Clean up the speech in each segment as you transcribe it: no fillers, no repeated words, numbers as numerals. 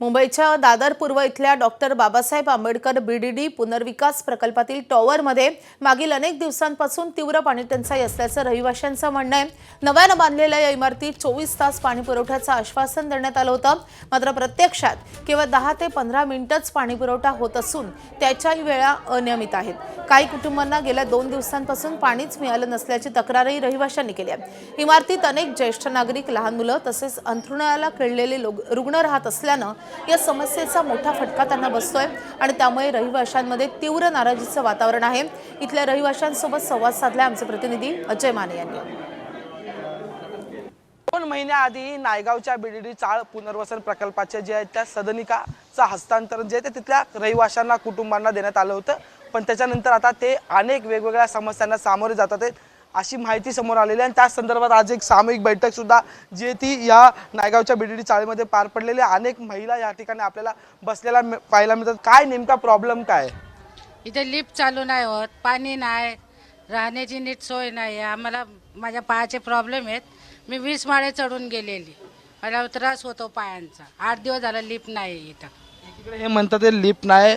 मुंबईच्या दादर पूर्व इथल्या डॉक्टर बाबासाहेब आंबेडकर बीडीडी पुनर्विकास प्रकल्पातील टॉवरमध्ये मागील अनेक दिवसांपासून तीव्र पाणीटंचाई असल्याचं रहिवाशांचं म्हणणं आहे। नव्यानं बांधलेल्या या इमारतीत 24 तास पाणी पुरवठ्याचं आश्वासन देण्यात आलं होतं, मात्र प्रत्यक्षात केवळ 10 ते 15 मिनिटच पाणी पुरवठा होत असून त्याच्याही वेळा अनियमित आहेत। काही कुटुंबांना गेल्या 2 दिवसांपासून पाणीच मिळालं नसल्याची तक्रारही रहिवाशांनी केली आहे। इमारतीत अनेक ज्येष्ठ नागरिक, लहान मुलं तसेच अंथरुणाला खिळलेले रुग्ण राहत असल्यानं या समस्येचा मोठा फटका त्यांना बसतोय आणि त्यामुळे रहिवाशांमध्ये तीव्र नाराजीचं वातावरण आहे। इथल्या रहिवाशांसोबत संवाद साधला आमचे प्रतिनिधी अजय माने यांनी। 2 महिन्याआधी नायगावच्या बीडीडी चाळ पुनर्वसन प्रकल्पाचे जे त्या सदनिकाचं हस्तांतरण जे ते तिथल्या रहिवाशांना कुटुंबांना देण्यात आलं होतं, पण त्याच्यानंतर आता ते अनेक वेगवेगळ्या समस्यांना सामोरे जातात आहेत अशी माहिती समोर आलेली आहे। आणि त्या संदर्भात आज एक सामूहिक बैठक सुद्धा जी ती या नायगावच्या बीडीडी चाळीमध्ये पार पडलेली आहे। अनेक महिला या ठिकाणी आपल्याला बसलेला पाहायला मिळतात। काय नेमका प्रॉब्लेम काय? इथे लिफ्ट चालू नाही होत, पाणी नाही, राहण्याची नीट सोय नाही। आम्हाला माझ्या पायाचे प्रॉब्लेम आहेत। मी 20 माळे चढून गेलेली, मला त्रास होतो पायांचा। 8 दिवस झाला लिफ्ट नाही इथं। एकीकडे हे म्हणतात ते लिफ्ट नाही,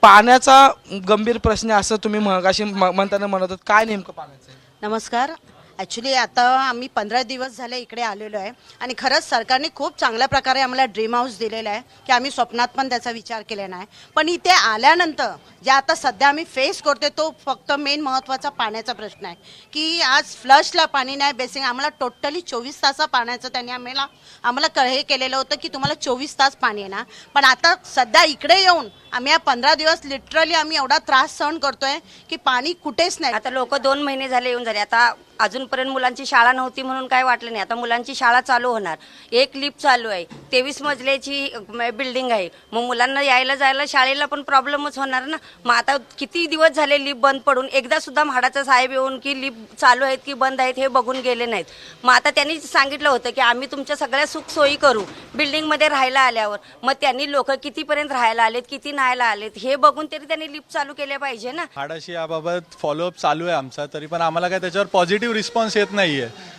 पाण्याचा गंभीर प्रश्न असं तुम्ही मगाशी म्हणताना म्हणत होत, काय नेमकं पाण्याचं? नमस्कार। ॲक्च्युली आता आम्ही 15 दिवस झाले इकडे आलेलो आहे आणि खरंच सरकारने खूप चांगल्या प्रकारे आम्हाला ड्रीम हाऊस दिलेला आहे की आम्ही स्वप्नात पण त्याचा विचार केला नाही। पण इथे आल्यानंतर जे आता सध्या आम्ही फेस करतो तो फक्त मेन महत्त्वाचा पाण्याचा प्रश्न आहे की आज फ्लशला पाणी नाही। बेसिक आम्हाला टोटली 24 तासा पाण्याचं त्यांनी आम्हाला हे केलेलं होतं की तुम्हाला 24 तास पाणी येणार, पण आता सध्या इकडे येऊन आम्ही या 15 दिवस लिटरली आम्ही एवढा त्रास सहन करतोय की पाणी कुठेच नाही। आता लोक 2 महिने झाले येऊन झाले। आता अजूनपर्यंत मुलांची शाळा नव्हती म्हणून काय वाटलं नाही, आता मुलांची शाळा चालू होणार। एक लिफ्ट चालू आहे, 23 मजल्याची बिल्डिंग आहे, मग मुलांना यायला जायला शाळेला पण प्रॉब्लेमच होणार ना। मग आता किती दिवस झाले लिफ्ट बंद पडून, एकदा सुद्धा म्हाडाचा साहेब येऊन की लिफ्ट चालू आहेत की बंद आहेत हे बघून गेले नाहीत। मग आता त्यांनी सांगितलं होतं की आम्ही तुमच्या सगळ्या सुखसोयी करू बिल्डिंगमध्ये राहायला आल्यावर। मग त्यांनी लोक कितीपर्यंत राहायला आलेत किती नाहीला आलेत हे बघून तरी त्यांनी लिफ्ट चालू केले पाहिजे ना। म्हाडाशी याबाबत फॉलोअप चालू आहे आमचा, तरी पण आम्हाला काय त्याच्यावर पॉझिटिव्ह रिस्पॉन्स येत नाही आहे।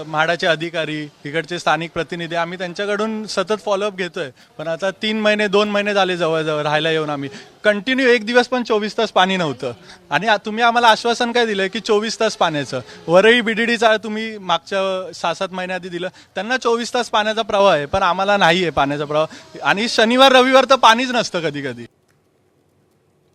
म्हाडाचे अधिकारी, इकडचे स्थानिक प्रतिनिधी, आम्ही त्यांच्याकडून सतत फॉलोअप घेतोय, पण आता 2 महिने झाले जवळजवळ राहायला येऊन आम्ही कंटिन्यू एक दिवस पण 24 तास पाणी नव्हतं। आणि तुम्ही आम्हाला आश्वासन काय दिलं की 24 तास पाण्याचं, वरही बीडीडी चाळ तुम्ही मागच्या 6-7 महिन्याआधी दिलं, त्यांना 24 तास पाण्याचा प्रवाह आहे, पण आम्हाला नाही आहे पाण्याचा प्रवाह। आणि शनिवार रविवार तर पाणीच नसतं कधी कधी।